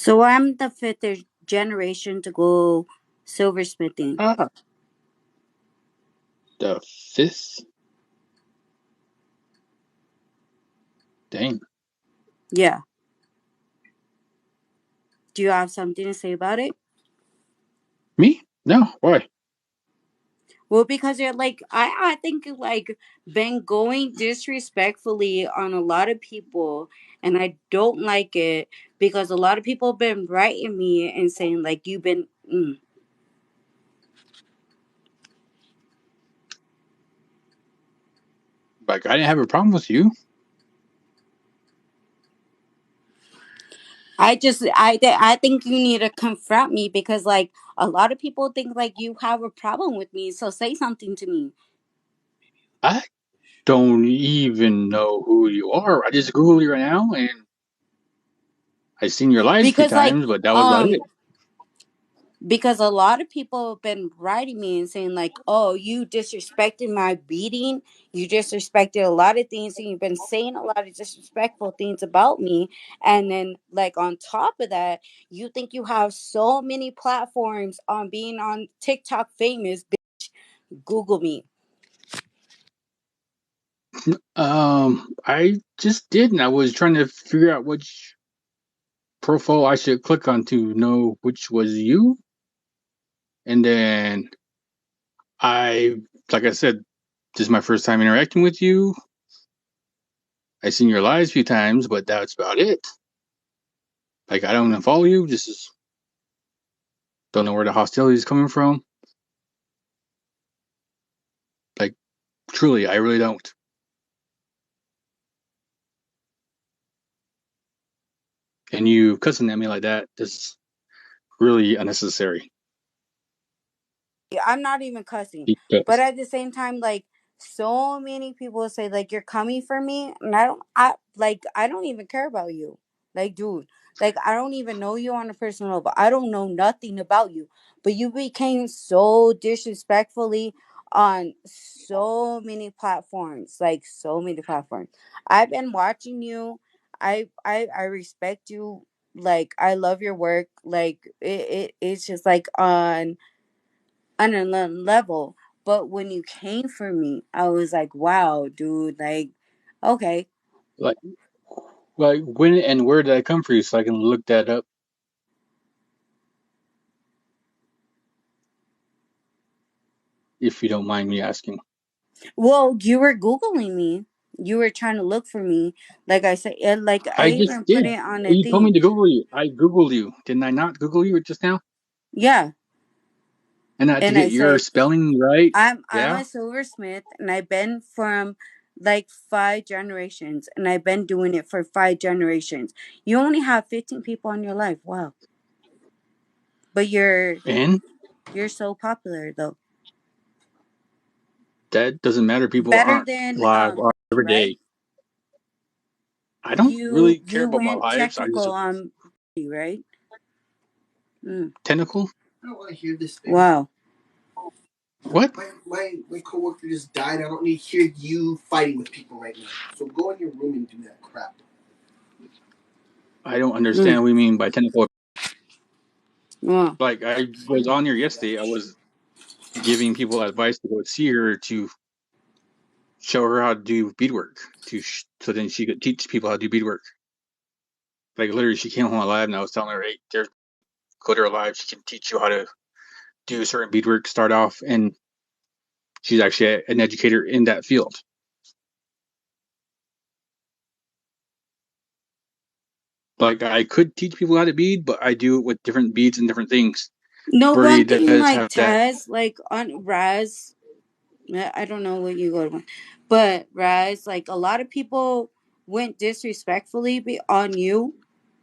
So I'm the fifth generation to go silversmithing. Ah, the fifth. Dang. Yeah. Do you have something to say about it? Me? No. Why? Well, because you're like I think you like been going disrespectfully on a lot of people, and I don't like it because a lot of people have been writing me and saying like you've been. Like I didn't have a problem with you. I think you need to confront me because like a lot of people think like you have a problem with me. So say something to me I don't even know who you are. I just Googled you right now, and I seen your lives a few because like times, but that was about um it. because a lot of people have been writing me and saying like, oh, you disrespected my beating, you disrespected a lot of things, and you've been saying a lot of disrespectful things about me, and then like on top of that you think you have so many platforms on being on TikTok famous. Google me. I just did, and I was trying to figure out which profile I should click on to know which was you, and then I, like I said, this is my first time interacting with you. I seen your lives a few times, but that's about it. Like I don't follow you. Just don't know where the hostility is coming from. Like truly, I really don't. And you cussing at me like that is really unnecessary. Yeah, I'm not even cussing. But Because at the same time, like so many people say like you're coming for me and I don't even care about you. Like dude, like I don't even know you on a personal level. I don't know nothing about you. But you became so disrespectfully on so many platforms. Like so many platforms. I've been watching you. I respect you. Like I love your work. Like it's just like on another level. But when you came for me, I was like, wow, dude, like, okay. like when and where did I come for you so I can look that up if you don't mind me asking. Well, you were Googling me. You were trying to look for me. Like I said, like I I just even put did. it on a You told me thing. to Google you. I Googled you. Didn't I not Google you just now? Yeah. And I had to And I get your said, spelling right. I'm Yeah. a silversmith and I've been from like 5 generations and I've been doing it for 5 generations. You only have 15 people in your life. Wow. But And you're so popular though. that doesn't matter. People Better aren't than live every right? day. I don't You really care you about my went lives. I technical just on right? Mm. tentacle. I don't want to hear this thing. Wow. What? My coworker just died. I don't need to hear you fighting with people right now. So go in your room and do that crap. I don't Mm. understand what you mean by tentacle. Wow. Like I was on here yesterday. I was giving people advice to go see her to show her how to do beadwork so then she could teach people how to do beadwork. Like literally, she came home alive, and I was telling her, "Hey, there's go to her live. She can teach you how to do certain beadwork. Start off, and she's actually an educator in that field. Like I could teach people how to bead, but I do it with different beads and different things. No, Birdie one thing does like have that. Taz, like on Raz, I don't know where you go to, but Raz, like a lot of people went disrespectfully on you,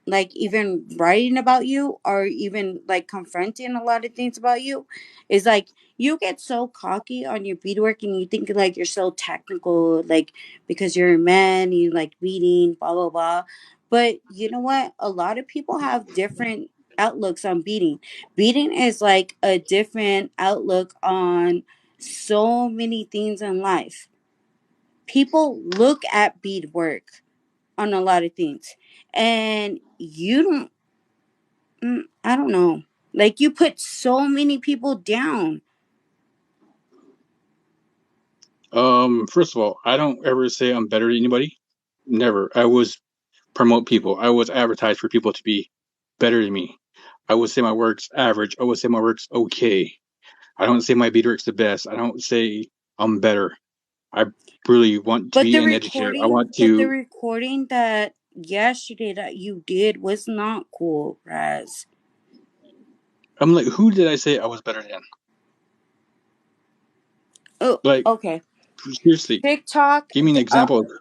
like even writing about you or even like confronting a lot of things about you. Is like you get so cocky on your beadwork and you think like you're so technical, like because you're a man, you like beading, blah blah blah. But you know what? A lot of people have different outlooks on beading. Beading is like a different outlook on so many things in life. People look at beadwork on a lot of things, and you don't. I don't know. Like you put so many people down. First of all, I don't ever say I'm better than anybody. Never. I was promote people. I was advertised for people to be better than me. I would say my work's average. I would say my work's okay. I don't say my beat work's the best. I don't say I'm better. I really want to But be the an educator. I recording, want but the to. recording that yesterday that you did was not cool, Raz. I'm like, who did I say I was better than? Oh, Like, okay. seriously, TikTok. give me an example of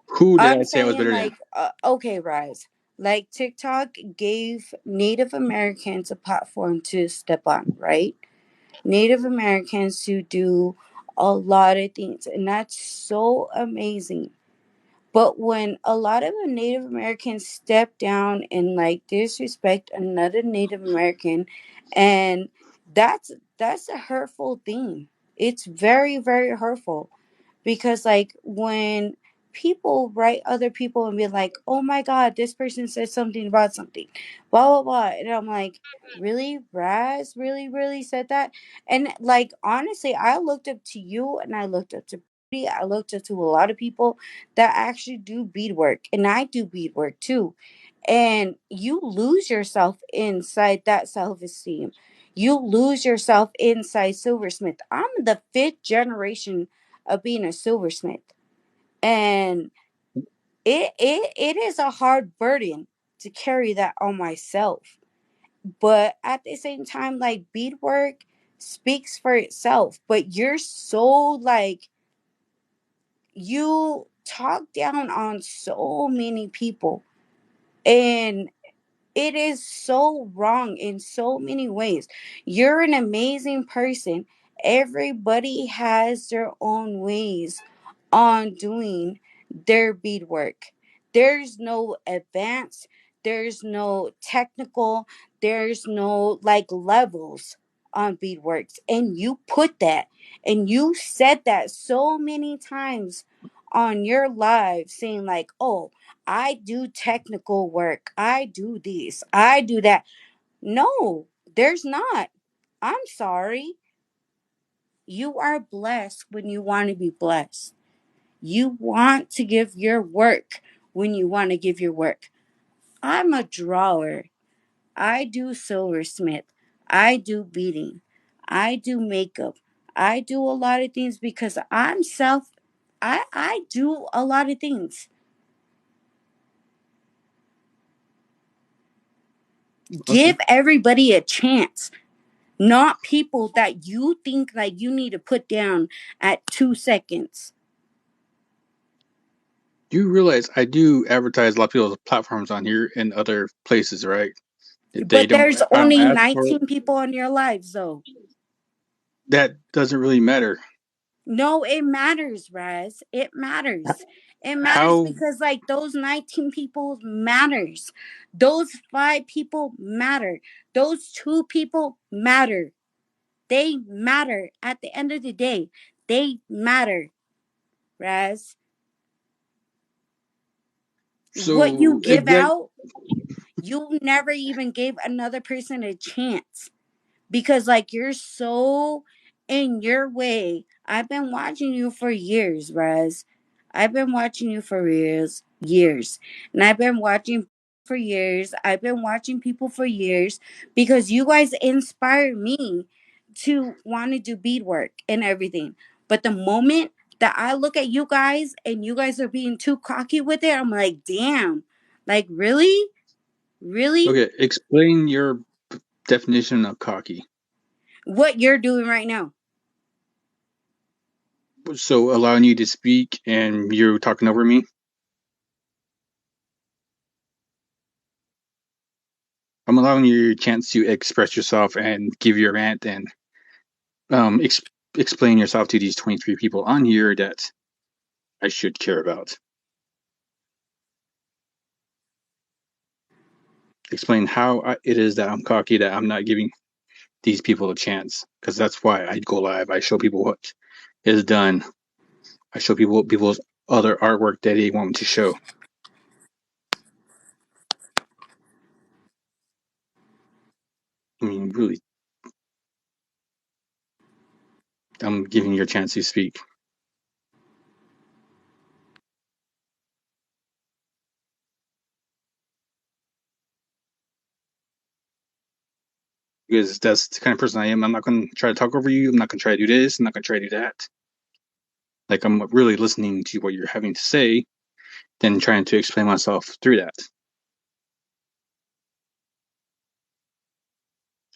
who did I I'm say I was saying better than? like, okay, Raz. Like TikTok gave Native Americans a platform to step on, right? Native Americans to do a lot of things, and that's so amazing. But when a lot of the Native Americans step down and like disrespect another Native American, and that's that's a hurtful thing. It's very, very hurtful because like when people write other people and be like, oh my god, this person said something about something, blah blah blah, and I'm like, really, Raz really said that? And like honestly, I looked up to you and I looked up to Brody, I looked up to a lot of people that actually do beadwork, and I do beadwork too. And you lose yourself inside that self-esteem. You lose yourself inside silversmith. I'm the fifth generation of being a silversmith, and it is a hard burden to carry that on myself. But at the same time, like beadwork speaks for itself, but you're so like, you talk down on so many people, and it is so wrong in so many ways. You're an amazing person. Everybody has their own ways on doing their beadwork. There's no advanced, there's no technical, there's no like levels on beadworks. And you put that and you said that so many times on your live saying like, oh, I do technical work. I do this. I do that. No, there's not. I'm sorry. You are blessed when you want to be blessed. You want to give your work when you want to give your work. I'm a drawer. I do silversmith. I do beading. I do makeup. I do a lot of things because I do a lot of things. Give Okay. everybody a chance, not people that you think like you need to put down at 2 seconds. You realize I do advertise a lot of people's platforms on here and other places, right? If they But don't, there's I don't only ask for it. 19 people on your lives, though. That doesn't really matter. No, it matters, Raz. It matters. It matters How? because like those 19 people matters. Those 5 people matter. Those 2 people matter. They matter. At the end of the day, they matter, Raz. What you So give exact. out, you never even gave another person a chance because like you're so in your way. I've been watching you for years, Raz. I've been watching you for years. And I've been watching for years. I've been watching people for years because you guys inspire me to want to do beadwork and everything. But the moment that I look at you guys and you guys are being too cocky with it, I'm like, damn. Like really? Really? Okay, explain your definition of cocky. What you're doing right now. So allowing you to speak and you're talking over me. I'm allowing you a chance to express yourself and give your rant and um ex- explain yourself to these 23 people on here that I should care about. Explain how it is that I'm cocky, that I'm not giving these people a chance, because that's why I go live. I show people what is done. I show people people's other artwork that they want me to show. really, I'm giving you a chance to speak because that's the kind of person I am. I'm not going to try to talk over you. I'm not going to try to do this. I'm not going to try to do that. Like I'm really listening to what you're having to say, then trying to explain myself through that.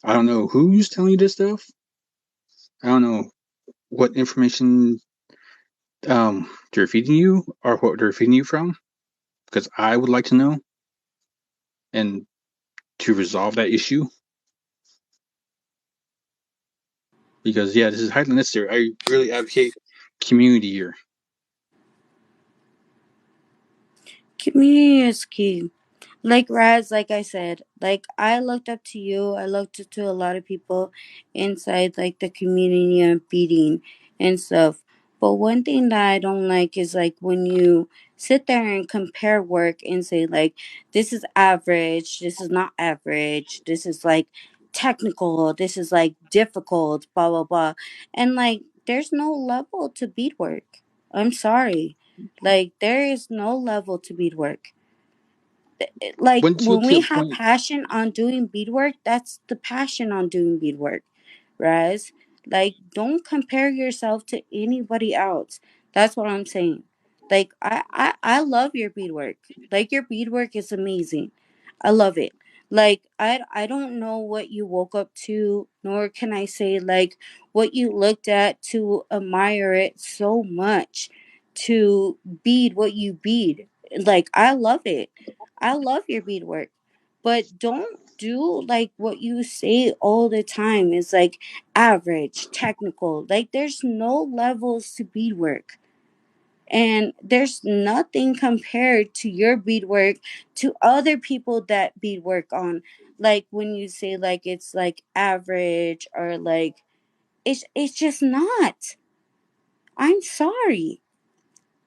I don't know who's telling you this stuff. I don't know what information they're feeding you or what they're feeding you from because I would like to know and to resolve that issue because yeah, this is highly necessary. I really advocate community here. Community is key. Like Raz, like I said, like I looked up to you. I looked up to a lot of people inside like the community of beating and stuff. But one thing that I don't like is like when you sit there and compare work and say like this is average, this is not average, this is like technical, this is like difficult, blah blah blah. And like there's no level to beadwork. I'm sorry. Like there is no level to beadwork. Like Once you when get to we a have point, passion on doing beadwork, that's the passion on doing beadwork, right? Like don't compare yourself to anybody else. That's what I'm saying. Like I love your beadwork. Like your beadwork is amazing. I love it. Like I don't know what you woke up to, nor can I say like what you looked at to admire it so much to bead what you bead. Like I love it. I love your beadwork, but don't do like what you say all the time is like average, technical. Like there's no levels to beadwork. And there's nothing compared to your beadwork to other people that beadwork on. Like when you say like it's like average or like it's just not. I'm sorry.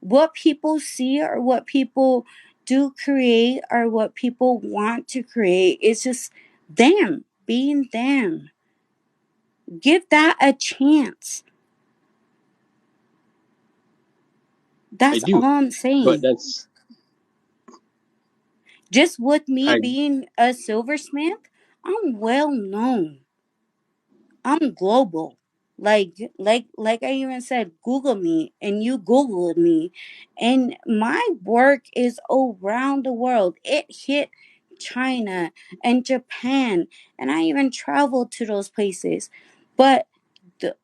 What people see or what people do create or what people want to create is just them being them. Give that a chance. I That's do, all I'm but saying. that's Just with me I being a silversmith, I'm well known. I'm global. Like I even said, Google me and you Googled me. And my work is around the world. It hit China and Japan. And I even traveled to those places. But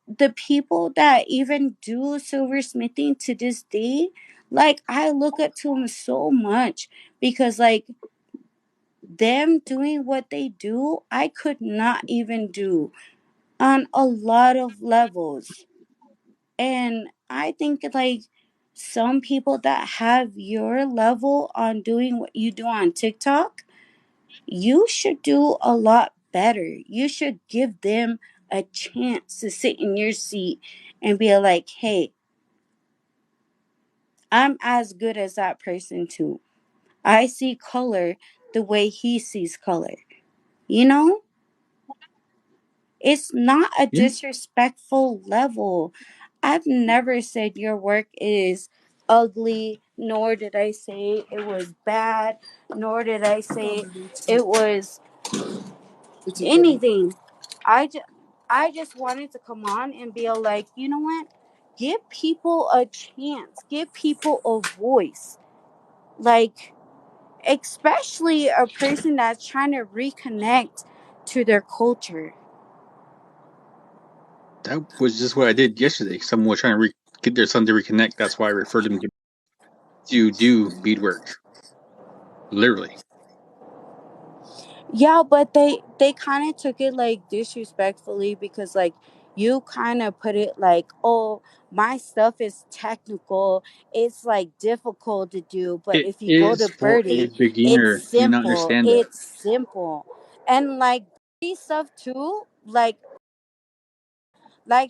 the people that even do silversmithing to this day, like I look up to them so much because like them doing what they do, I could not even do on a lot of levels. And I think like some people that have your level on doing what you do on TikTok, you should do a lot better. You should give them a chance to sit in your seat and be like, hey, I'm as good as that person too. I see color the way he sees color. You know? It's not a yeah. disrespectful level. I've never said your work is ugly, nor did I say it was bad, nor did I say it was anything. I just wanted to come on and be like, you know what? Give people a chance. Give people a voice. Like, especially a person that's trying to reconnect to their culture. That was just what I did yesterday. Someone was trying to get their son to reconnect. That's why I referred them to do beadwork. Literally, Yeah, but they kind of took it like disrespectfully because like you kind of put it like, "Oh, my stuff is technical. It's like difficult to do, but it if you go is to for a Birdie, it's beginner. Do you not simple. understand that? It's simple." And like Birdie stuff too, like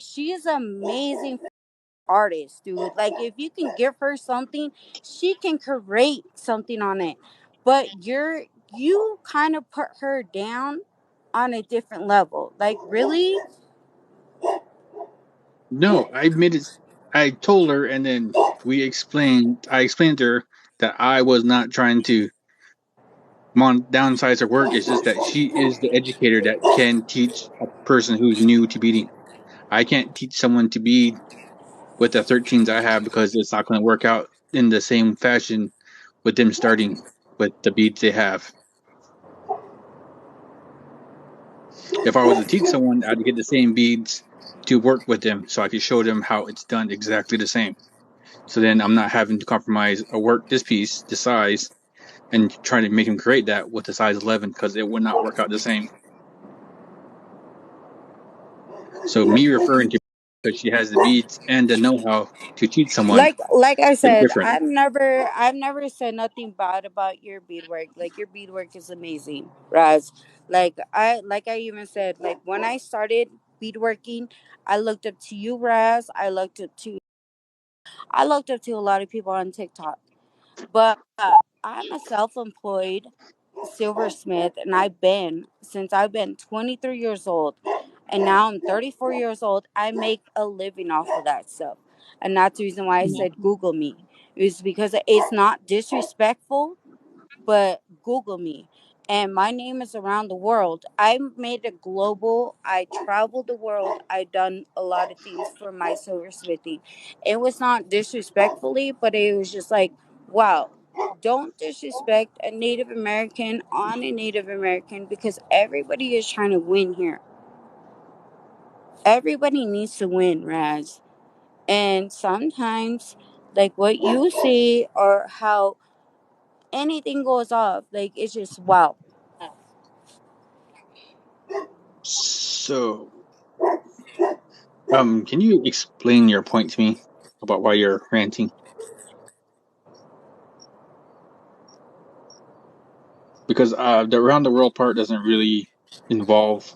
she's amazing artist, dude. Like if you can give her something, she can create something on it. But you kind of put her down on a different level. Like, really? No, I made it. I told her, and then we explained. I explained to her that I was not trying to downsize her work. It's just that she is the educator that can teach a person who's new to beading. I can't teach someone to bead with the 13s I have because it's not going to work out in the same fashion with them starting with the beads they have. If I was to teach someone, I'd get the same beads to work with them so I could show them how it's done exactly the same. So then I'm not having to compromise or work this piece, this size, and trying to make him create that with the size 11 because it would not work out the same. So me referring to because she has the beads and the know-how to teach someone Like I is said, different. I've never said nothing bad about your beadwork. Like, your beadwork is amazing, Raz. Like I even said, like, when I started beadworking, I looked up to you, Raz. I looked up to a lot of people on TikTok. But I'm a self-employed silversmith, and I've been 23 years old, and now I'm 34 years old. I make a living off of that stuff, and that's the reason why I Yeah. said Google me. It's because it's not disrespectful, but Google me. And my name is around the world. I made it global. I traveled the world. I done a lot of things for my silversmithing. It was not disrespectfully, but it was just like, wow, don't disrespect a Native American on a Native American, because everybody is trying to win here. Everybody needs to win, Raz. And sometimes, like, what you see or how anything goes off, like, it's just wow. So, can you explain your point to me about why you're ranting? Because the around the world part doesn't really involve,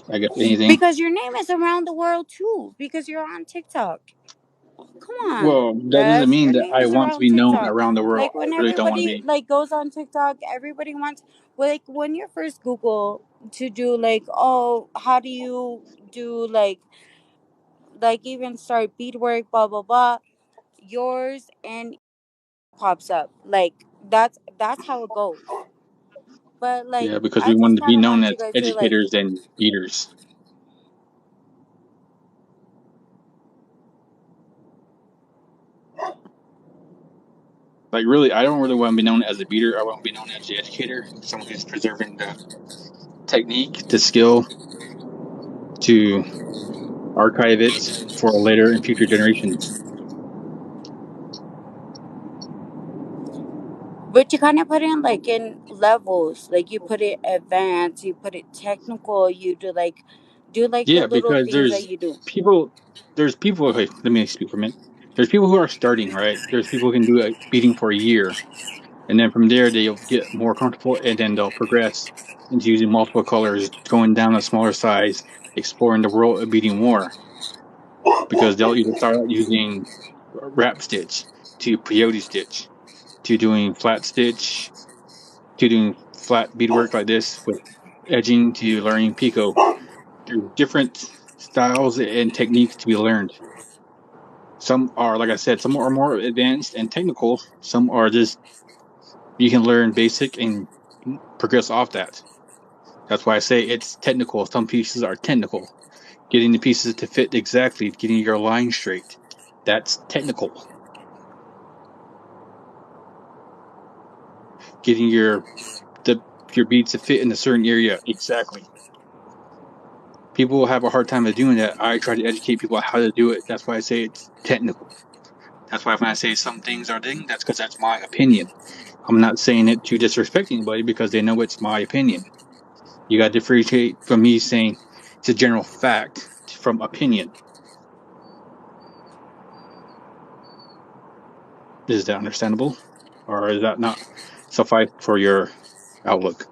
I guess, anything. Because your name is around the world too. Because you're on TikTok. Come on, Well, that doesn't Raz. mean Your that name I is want to around be known TikTok. around the world. Like, when I really don't want to everybody be. like goes on TikTok, everybody wants, like, when you first Google to do, like, oh, how do you do, like even start beadwork, blah blah blah. Yours and pops up. Like, that's how it goes. But like, Yeah, because I we want just to kind be of known want as you guys to, like, educators and leaders. Like, really, I don't really want to be known as a beater. I want to be known as the educator, someone who's preserving the technique, the skill to archive it for later and future generations. but you kind of put in, like, in levels. Like, you put it advanced, you put it technical, you do like the Yeah, little because things that you do. people, there's people. Okay, let me speak for a minute. There's people who are starting, right? There's people who can do a beating for a year, and then from there they'll get more comfortable, and then they'll progress into using multiple colors, going down a smaller size, exploring the world of beating more. Because they'll either start out using wrap stitch to peyote stitch to doing flat stitch to doing flat beadwork like this with edging to learning picot. There's different styles and techniques to be learned. Some are, like I said, some are more advanced and technical. Some are just you can learn basic and progress off that. That's why I say it's technical. Some pieces are technical. Getting the pieces to fit exactly, getting your line straight. That's technical. Getting the your beads to fit in a certain area exactly. People will have a hard time of doing that. I try to educate people how to do it. That's why I say it's technical. That's why when I say some things are things, that's because that's my opinion. I'm not saying it to disrespect anybody because they know it's my opinion. You got to differentiate from me saying it's a general fact from opinion. Is that understandable? Or is that not suffice for your outlook?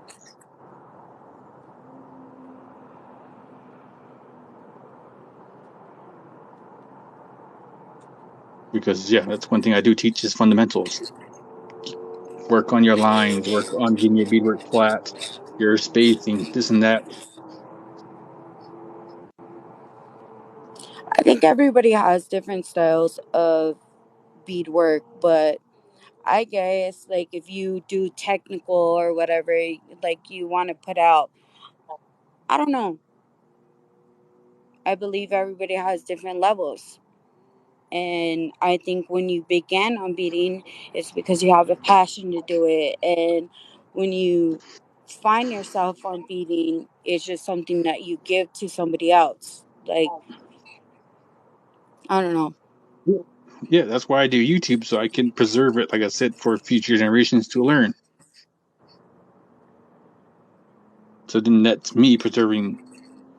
Because, yeah, that's one thing I do teach is fundamentals. Work on your lines, work on getting your beadwork flat, your spacing, this and that. I think everybody has different styles of beadwork, but I guess like if you do technical or whatever, like you want to put out, I don't know. I believe everybody has different levels. And I think when you begin on beading, it's because you have a passion to do it. And when you find yourself on beading, it's just something that you give to somebody else. Like, I don't know. Yeah, that's why I do YouTube, so I can preserve it, like I said, for future generations to learn. So then that's me preserving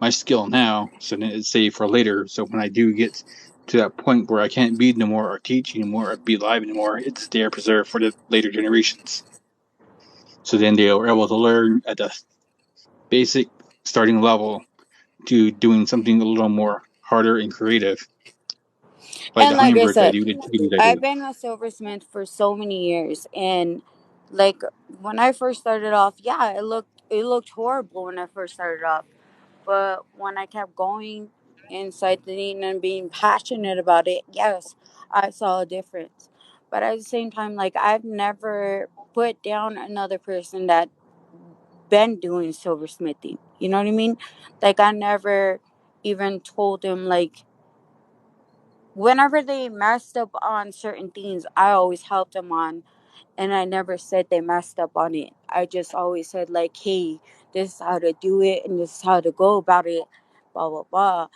my skill now, so then it's saved for later. So when I do get to that point where I can't bead no more or teach anymore or be live anymore, it's there preserved for the later generations. So then they are able to learn at the basic starting level to doing something a little more harder and creative, like And the like I hummingbirds I said, do, the chickadees I I've do. been a silversmith for so many years. And like when I first started off, yeah, it looked horrible when I first started off. But when I kept going inside the thing and being passionate about it, yes, I saw a difference. But at the same time, like I've never put down another person that been doing silversmithing. You know what I mean? Like I never even told them like whenever they messed up on certain things, I always helped them on, and I never said they messed up on it. I just always said like, "Hey, this is how to do it, and this is how to go about it." Blah blah blah.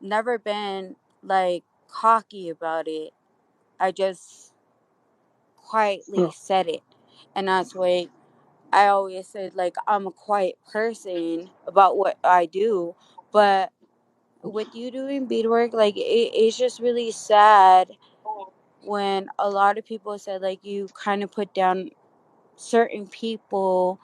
Never been like cocky about it. I just quietly Oh, said it, and that's why I always said like I'm a quiet person about what I do, but with you doing beadwork, like it's just really sad when a lot of people said like you kind of put down certain people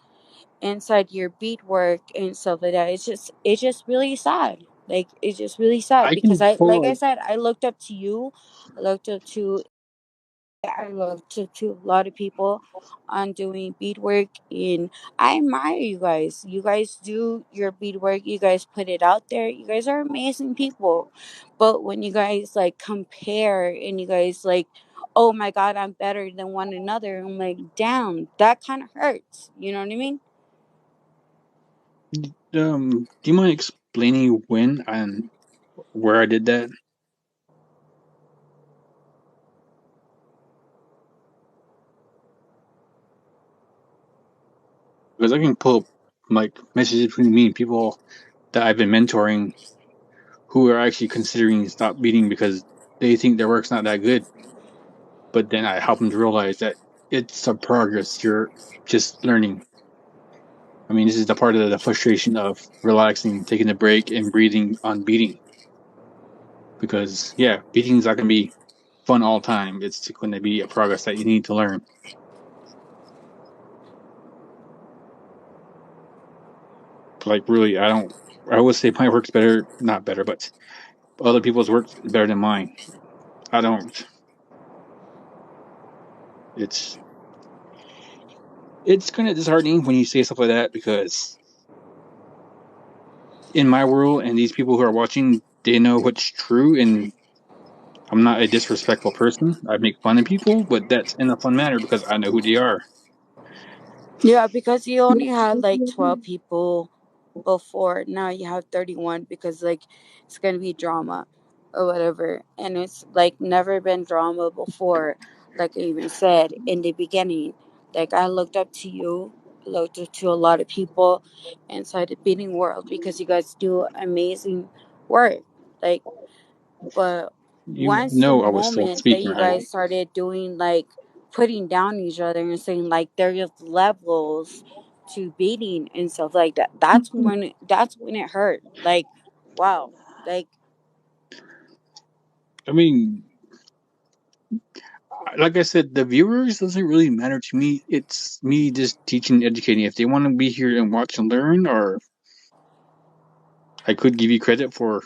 inside your beadwork and stuff like that. It's just really sad. Like it's just really sad I because can I like I pull. said I looked up to you. I looked up to I looked up to a lot of people on doing beadwork, and I admire you guys. You guys do your beadwork. You guys put it out there. You guys are amazing people. But when you guys like compare and you guys like, oh my God, I'm better than one another. I'm like, damn, that kind of hurts. You know what I mean? Do you mind explaining when and where I did that? Because I can pull like messages between me and people that I've been mentoring who are actually considering stop beating because they think their work's not that good. But then I help them to realize that it's a progress. You're just learning. I mean, this is the part of the frustration of relaxing, taking a break, and breathing on beating. Because yeah, beating's not gonna be fun all the time. It's going to be a progress that you need to learn. Like really, I don't. I would say my work's better, not better, but other people's work's better than mine. I don't. It's it's kind of disheartening when you say stuff like that because in my world and these people who are watching, they know what's true, and I'm not a disrespectful person. I make fun of people, but that's in a fun manner because I know who they are. Yeah, because you only had like 12 people before. Now you have 31 because like it's going to be drama or whatever. And it's like never been drama before. Like I even said in the beginning, like I looked up to you, looked up to a lot of people inside the beating world because you guys do amazing work. Like, but You once the know, I was still moment that speaking, you right? guys started doing like putting down each other and saying like there's levels to beating and stuff like that, that's when it hurt. Like, wow. Like, I mean, like I said, the viewers doesn't really matter to me. It's me just teaching, and educating. If they want to be here and watch and learn, or I could give you credit for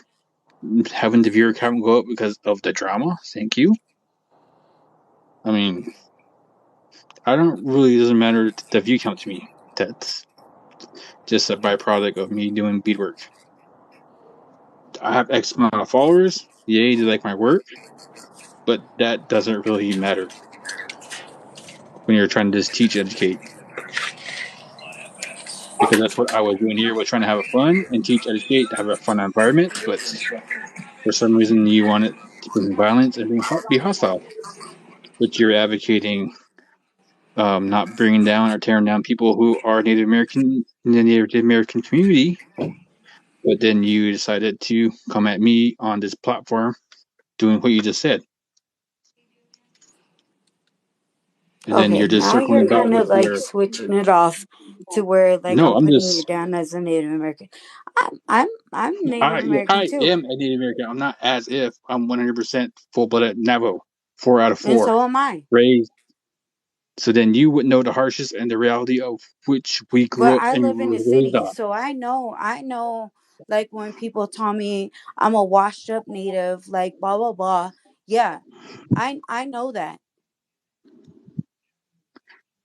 having the viewer count go up because of the drama. Thank you. I mean, I don't really doesn't matter the view count to me. That's just a byproduct of me doing beadwork. I have X amount of followers. Yay, they like my work, but that doesn't really matter when you're trying to just teach, educate, because that's what I was doing here. Was trying to have fun and teach, educate, to have a fun environment. But for some reason, you want it to bring violence and be hostile, but you're advocating not bringing down or tearing down people who are Native American in the Native American community. But then you decided to come at me on this platform doing what you just said. And then Okay, you're just now circling you're about kind with of like your switching it off to where like no. I'm I'm putting you just down as a Native American. I'm Native American I too, am a Native American. I'm not as if I'm 100% full blooded Navajo. 4 out of and 4 so am I. raised. So then you would know the harshness and the reality of which we But grew up I and live in were a raised city, on. so I know, like when people tell me I'm a washed up native, like blah blah blah. Yeah, I know that,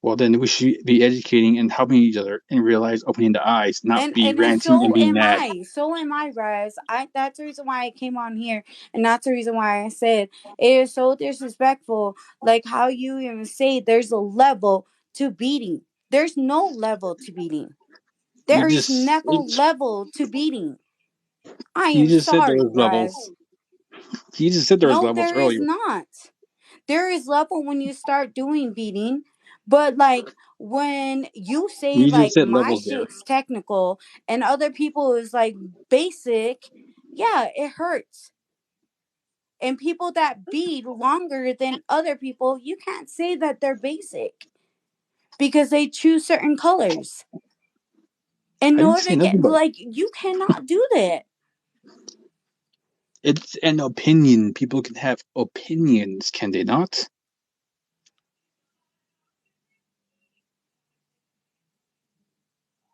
Well, then we should be educating and helping each other and realize opening the eyes, not be and ranting and so being am mad. I. So am I, guys. I That's the reason why I came on here, and that's the reason why I said it is so disrespectful. Like how you even say there's a level to beating. There's no level to beating. You There is just never level to beating. I you am just said there sorry, was guys. levels. You just said there was No, levels there is earlier. not. There is level when you start doing beating, but like when you say You just like said my levels there. shit's technical and other people is like basic, yeah, it hurts. And people that beat longer than other people, you can't say that they're basic because they choose certain colors. In I didn't order say to nothing get about like you cannot do that. it's an opinion. People can have opinions, can they not?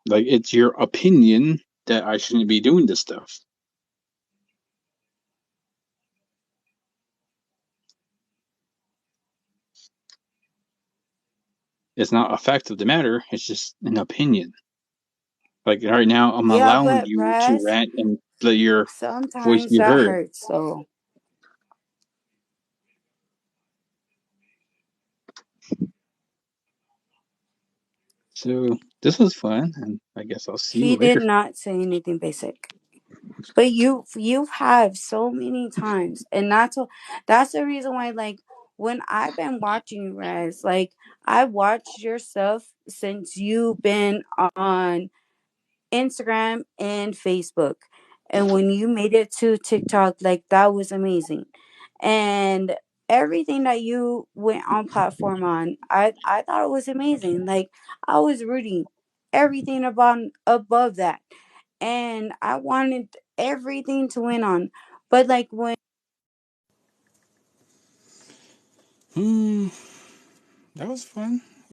Like it's your opinion that I shouldn't be doing this stuff. It's not a fact of the matter. It's just an opinion. Like right now, I'm Yeah, allowing but you to Raz, rant and let your voice sometimes be that heard. hurts though. So this was fun, and I guess I'll see you He did later. not say anything basic. But you have so many times, and that's the reason why. Like when I've been watching you guys, like I watched your stuff since you've been on Instagram and Facebook, and when you made it to TikTok, like that was amazing, and everything that you went on platform on, I thought it was amazing. Like I was rooting everything about above that, and I wanted everything to win on. But like when Hmm, that was fun.